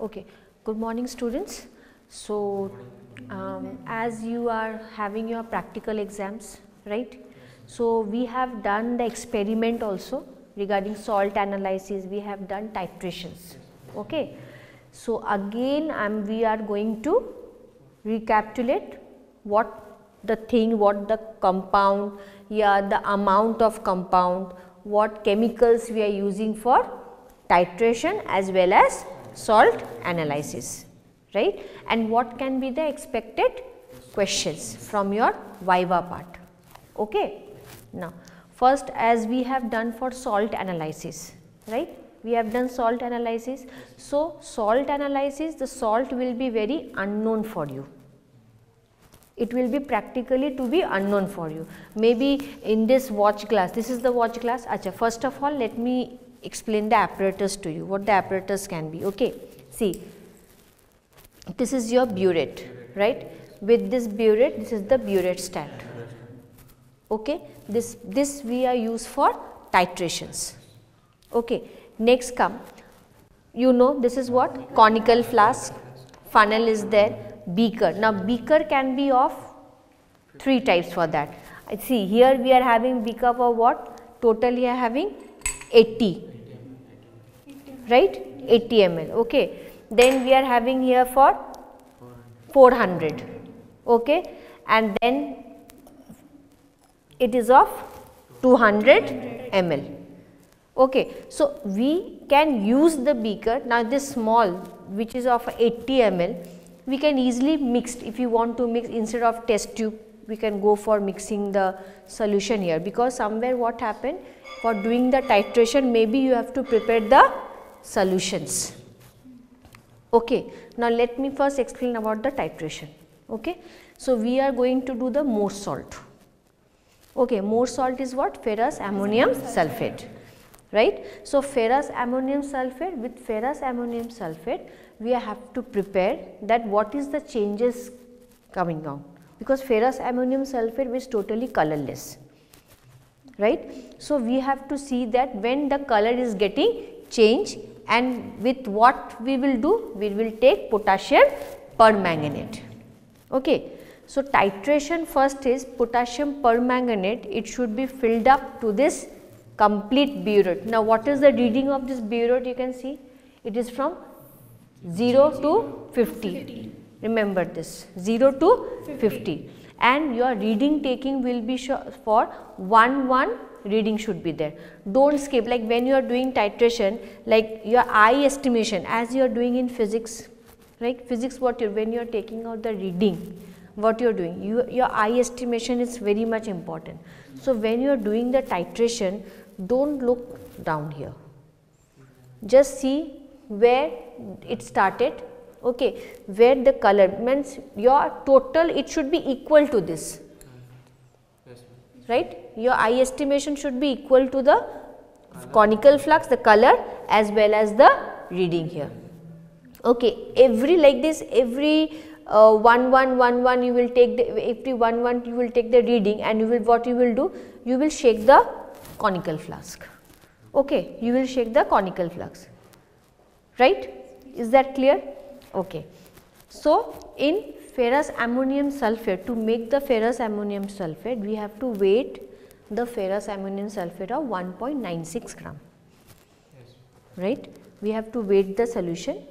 Okay, good morning students. So as you are having your practical exams, right? So we have done the experiment also regarding salt analysis, we have done titrations. Okay. So again we are going to recapitulate what the compound, the amount of compound, what chemicals we are using for titration as well as salt analysis, right, and what can be the expected questions from your viva part. Okay. Now first, as we have done for salt analysis, right, we have done salt analysis. So salt analysis, the salt will be very unknown for you, it will be practically to be unknown for you. Maybe in this watch glass, this is the watch glass. Acha, first of all let me explain the apparatus to you, what the apparatus can be. Okay. See, this is your burette, right, with this burette, this is the burette stand. Okay. This we are used for titrations. Okay. Next come, you know, this is what, conical flask, funnel is there, beaker. Now beaker can be of three types for that. See, here we are having beaker for what, total we are having 80, right, 80 ml. Okay. Then we are having here for 400, okay, and then it is of 200 ml. Okay. So we can use the beaker. Now this small, which is of 80 ml, we can easily mix. If you want to mix, instead of test tube, we can go for mixing the solution here, because somewhere what happened, for doing the titration maybe you have to prepare the solutions. Okay. Now let me first explain about the titration. Okay. So we are going to do the Morse salt. Okay. Morse salt is what, ferrous ammonium sulphate, right. So ferrous ammonium sulphate, with ferrous ammonium sulphate we have to prepare that what is the changes coming out, because ferrous ammonium sulphate is totally colorless, right. So we have to see that when the color is getting changed, and with what we will do, we will take potassium permanganate. Okay. So titration first is potassium permanganate, it should be filled up to this complete burette. Now what is the reading of this burette, you can see, it is from 0 to 50. Remember this, 0 to 50, and your reading taking will be for 1 reading should be there. Don't skip, like when you are doing titration, like your eye estimation, as you are doing in physics, right, physics, what you, when you are taking out the reading, what you are doing, your eye estimation is very much important. So when you are doing the titration, don't look down here, just see where it started. Okay, where the color means your total, it should be equal to this, right, your eye estimation should be equal to the conical flux, the color as well as the reading here. Okay, every like this, every 1 1 1 1 you will take the, every 1 1 you will take the reading, and you will, what you will do, you will shake the conical flask. Okay, you will shake the conical flask, right, is that clear? Okay. So in ferrous ammonium sulphate, to make the ferrous ammonium sulphate, we have to weight the ferrous ammonium sulphate of 1.96 gram, right, we have to weight the solution,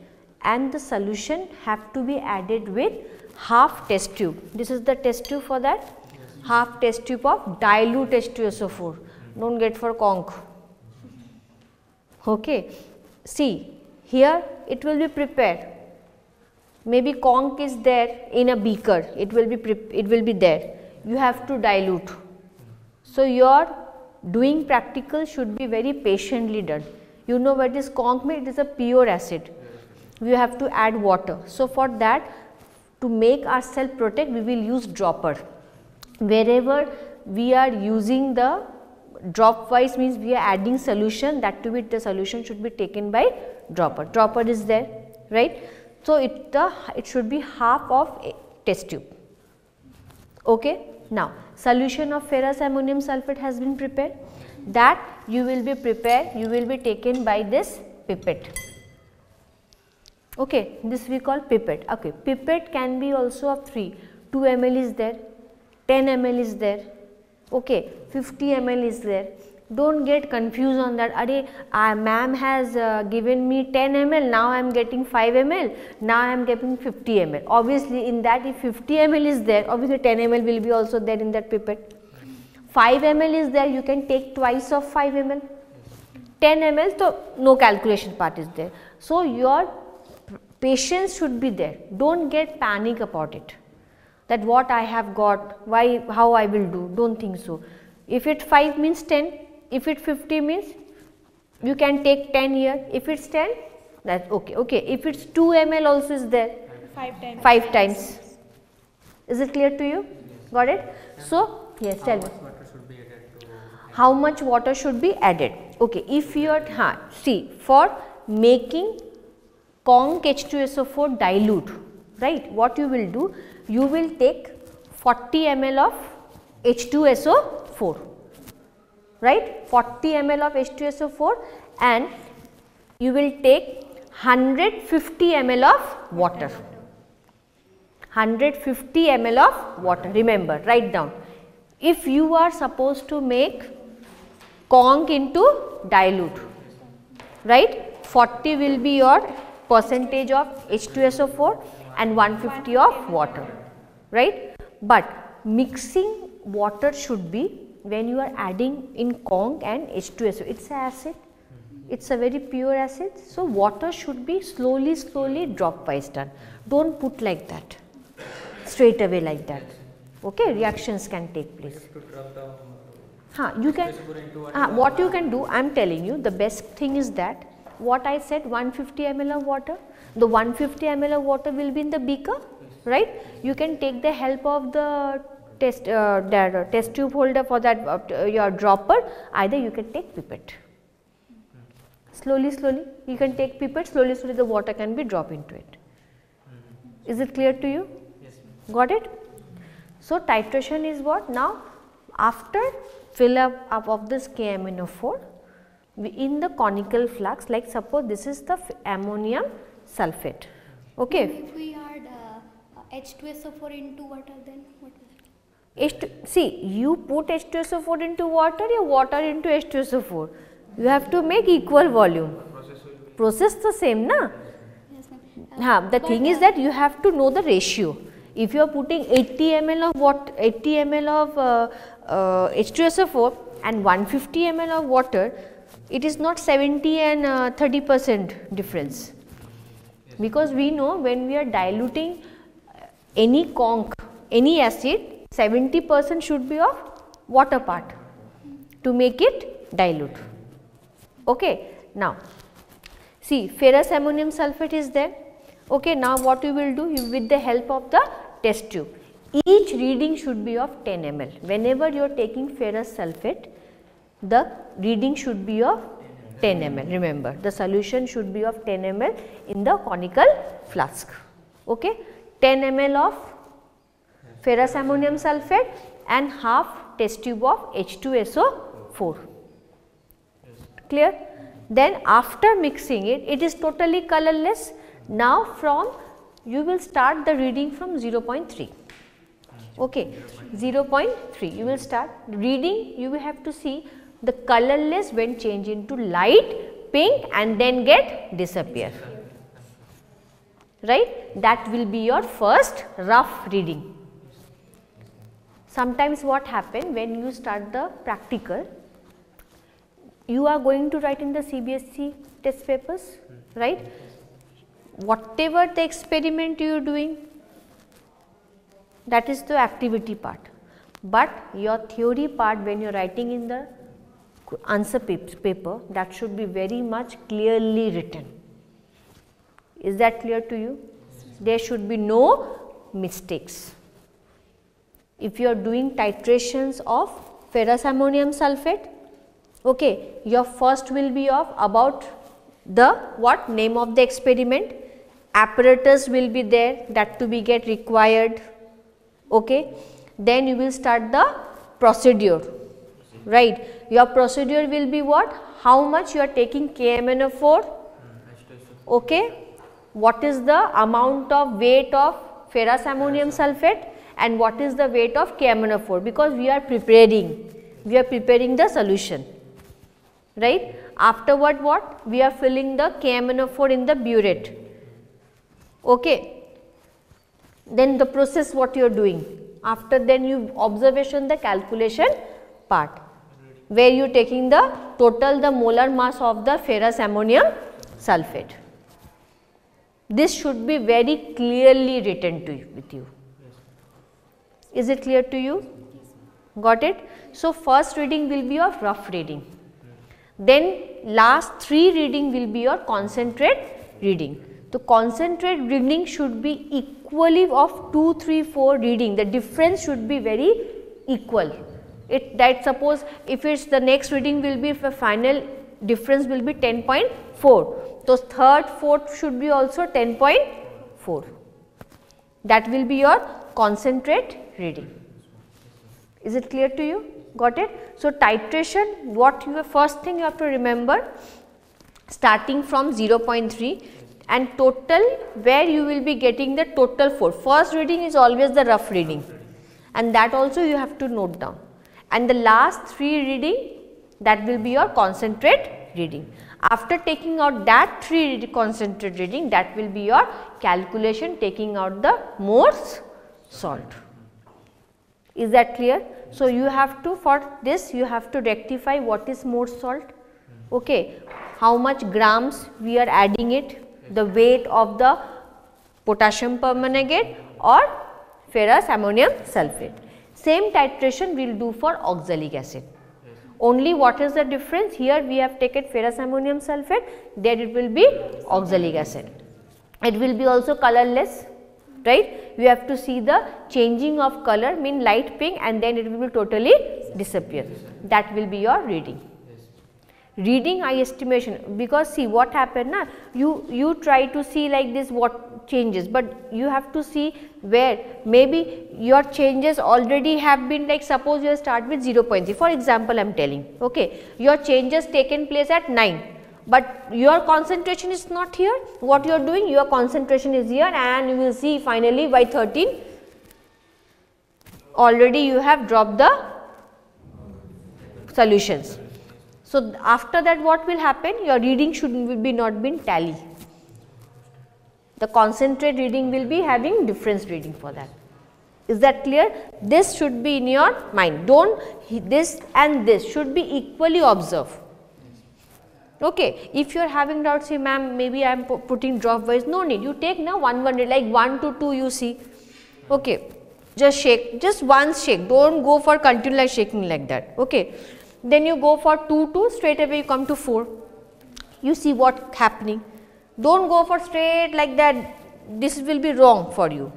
and the solution have to be added with half test tube. This is the test tube for that, half test tube of dilute H2SO4, don't get for conch. Okay. See, here it will be prepared, maybe conch is there in a beaker, it will be there, you have to dilute. So your doing practical should be very patiently done. You know what is conch means, it is a pure acid, you have to add water. So for that, to make ourselves protect, we will use dropper. Wherever we are using the drop wise, means we are adding solution, that to be the solution should be taken by dropper. Dropper is there, right. So it should be half of a test tube. Okay. Now solution of ferrous ammonium sulphate has been prepared, that you will be taken by this pipette. Okay, this we call pipette. Okay, pipette can be also of 3, 2 ml is there, 10 ml is there, okay, 50 ml is there. Don't get confused on that. Are ma'am has given me 10 ml, now I am getting 5 ml, now I am getting 50 ml. Obviously, in that if 50 ml is there, obviously 10 ml will be also there in that pipette. 5 ml is there, you can take twice of 5 ml. 10 ml, so no calculation part is there. So, your patience should be there. Don't get panic about it, that what I have got, why, how I will do, don't think so. If it 5 means 10, if it 50 means you can take 10 here, if it's 10, that's okay. Okay, if it's 2 ml also is there, 5 times. Is it clear to you? Got it? So, yes, tell me. How much water should be added? Okay, if you are, see, for making conc H2SO4 dilute, right, what you will do, you will take 40 ml of H2SO4, right, 40 ml of H2SO4 and you will take 150 ml of water, 150 ml of water, remember, write down. If you are supposed to make conc into dilute, right, 40 will be your percentage of H2SO4 and 150 of water, right. But mixing water should be when you are adding in conc and H2SO, it is an acid, it is a very pure acid. So, water should be slowly drop wise done, do not put like that, straight away like that, okay, reactions can take place. You can, what you can do, I am telling you, the best thing is that what I said, 150 ml of water, the 150 ml of water will be in the beaker, right. You can take the help of the test tube holder for that your dropper, either you can take pipette. Slowly you can take pipette, slowly the water can be dropped into it. Is it clear to you? Yes. Got it? So, titration is what? Now, after fill up of this KMnO4, in the conical flux, like suppose this is the ammonium sulphate, okay. If we add H2SO4 into water, then what will happen? See, you put H2SO4 into water, your water into H2SO4, you have to make equal volume. Process the same, na? Yes, ma'am. The thing is that you have to know the ratio. If you are putting 80 ml of water, 80 ml of H2SO4 and 150 ml of water, it is not 70 and 30% difference, because we know when we are diluting any conc, any acid, 70% should be of water part to make it dilute. Okay. Now, see, ferrous ammonium sulphate is there. Okay. Now, what you will do, with the help of the test tube, each reading should be of 10 ml. Whenever you are taking ferrous sulphate, the reading should be of 10 ml. Remember, the solution should be of 10 ml in the conical flask. Okay. 10 ml of ferrous ammonium sulphate and half test tube of H2SO4. Clear? Then after mixing it, it is totally colorless. Now from you will start the reading from 0.3. Okay, 0.3 you will start reading. You will have to see the colorless when change into light pink and then get disappear, right. That will be your first rough reading. Sometimes what happen when you start the practical, you are going to write in the CBSE test papers, right. Whatever the experiment you are doing, that is the activity part, but your theory part when you are writing in the answer paper, that should be very much clearly written. Is that clear to you? There should be no mistakes. If you are doing titrations of ferrous ammonium sulphate, okay, your first will be of about the what name of the experiment, apparatus will be there that to be get required, okay. Then you will start the procedure, right. Your procedure will be what, how much you are taking KMnO4, okay, what is the amount of weight of ferrous ammonium sulphate and what is the weight of KMnO4, because we are preparing the solution, right. Afterward what? We are filling the KMnO4 in the burette. Okay. Then the process what you are doing, after then you observation the calculation part, where you taking the total the molar mass of the ferrous ammonium sulphate. This should be very clearly written to you, with you. Is it clear to you? Got it? So, first reading will be your rough reading, then last 3 reading will be your concentrate reading. The concentrate reading should be equally of 2, 3, 4 reading, the difference should be very equal. That suppose if it's the next reading will be, the final difference will be 10.4. So, third, fourth should be also 10.4. That will be your concentrate reading. Is it clear to you? Got it? So, titration, what you first thing you have to remember, starting from 0.3 and total, where you will be getting the total 4. First reading is always the rough reading, and that also you have to note down, and the last 3 reading, that will be your concentrate reading. After taking out that 3 concentrate reading, that will be your calculation taking out the moles salt. Is that clear? So, you have to, for this you have to rectify what is moles salt, okay. How much grams we are adding it, the weight of the potassium permanganate or ferrous ammonium sulphate. Same titration we will do for oxalic acid. Only what is the difference? Here we have taken ferrous ammonium sulphate, there it will be oxalic acid. It will be also colorless, right. You have to see the changing of color, mean light pink, and then it will totally disappear. That will be your reading. Reading eye estimation, because see what happened na, you try to see like this what changes, but you have to see where maybe your changes already have been, like suppose you start with 0.3 for example I am telling, okay, your changes taken place at 9, but your concentration is not here. What you are doing, your concentration is here, and you will see finally by 13 already you have dropped the solutions. So, after that what will happen, your reading will be not been tally, the concentrate reading will be having difference reading for that. Is that clear? This should be in your mind, don't this and this should be equally observed. Okay. If you are having doubt, say ma'am maybe I am putting drop wise, no need, you take now one like 1 to 2 you see, okay, just shake, just once shake, don't go for continuous shaking like that, okay. Then you go for 2 to straight away you come to 4, you see what happening, don't go for straight like that, this will be wrong for you.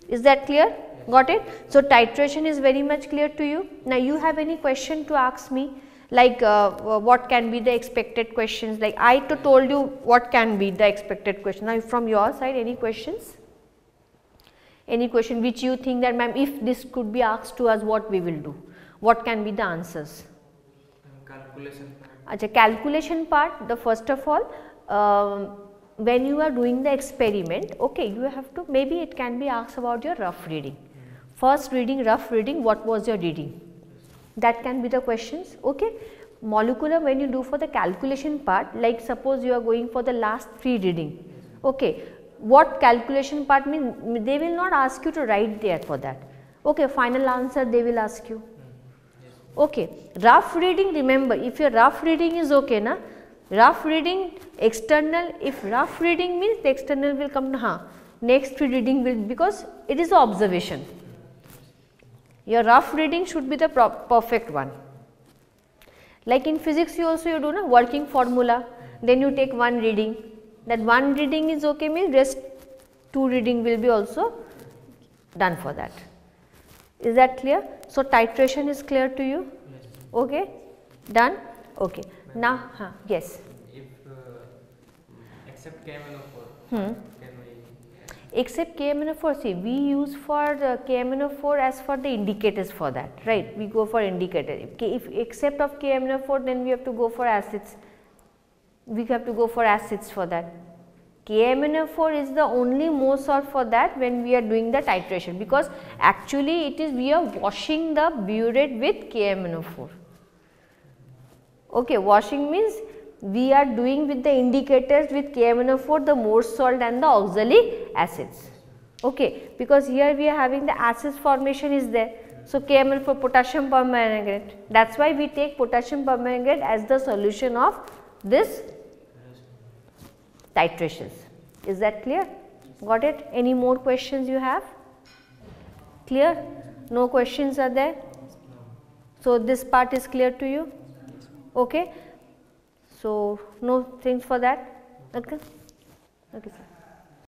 Is that clear? Got it? So, titration is very much clear to you. Now, you have any question to ask me, like what can be the expected questions, like I told you what can be the expected question. Now, from your side any questions? Any question which you think that ma'am if this could be asked to us, what we will do? What can be the answers? Calculation part. Achha, calculation part, the first of all when you are doing the experiment, okay, you have to, maybe it can be asked about your rough reading. First reading, rough reading, what was your reading? That can be the questions, okay. Molecular, when you do for the calculation part, like suppose you are going for the last 3 reading, okay, what calculation part means, they will not ask you to write there for that, okay, final answer they will ask you. Okay, rough reading, remember if your rough reading is okay na, rough reading external, if rough reading means the external will come na, next 3 reading will, because it is the observation. Your rough reading should be the perfect one. Like in physics you also you do na, working formula, then you take 1 reading, that 1 reading is okay means rest 2 reading will be also done for that. Is that clear? So, titration is clear to you? Yes. Okay, done? Okay. Now, yes. If except KMnO4, Hmm. can we? Except KMnO4, see we use for the KMnO4 as for the indicators for that, right? We go for indicator. If except of KMnO4, then we have to go for acids. We have to go for acids for that. KMnO4 is the only Mohs salt for that when we are doing the titration, because actually it is we are washing the burette with KMnO4. Okay, washing means we are doing with the indicators with KMnO4 the Mohs salt and the oxalic acids. Okay, because here we are having the acids formation is there. So, KMnO4 potassium permanganate, that is why we take potassium permanganate as the solution of this titrations. Is that clear? Got it? Any more questions you have? Clear? No questions are there? So, this part is clear to you? Okay. So, no things for that? Okay. Okay, sir.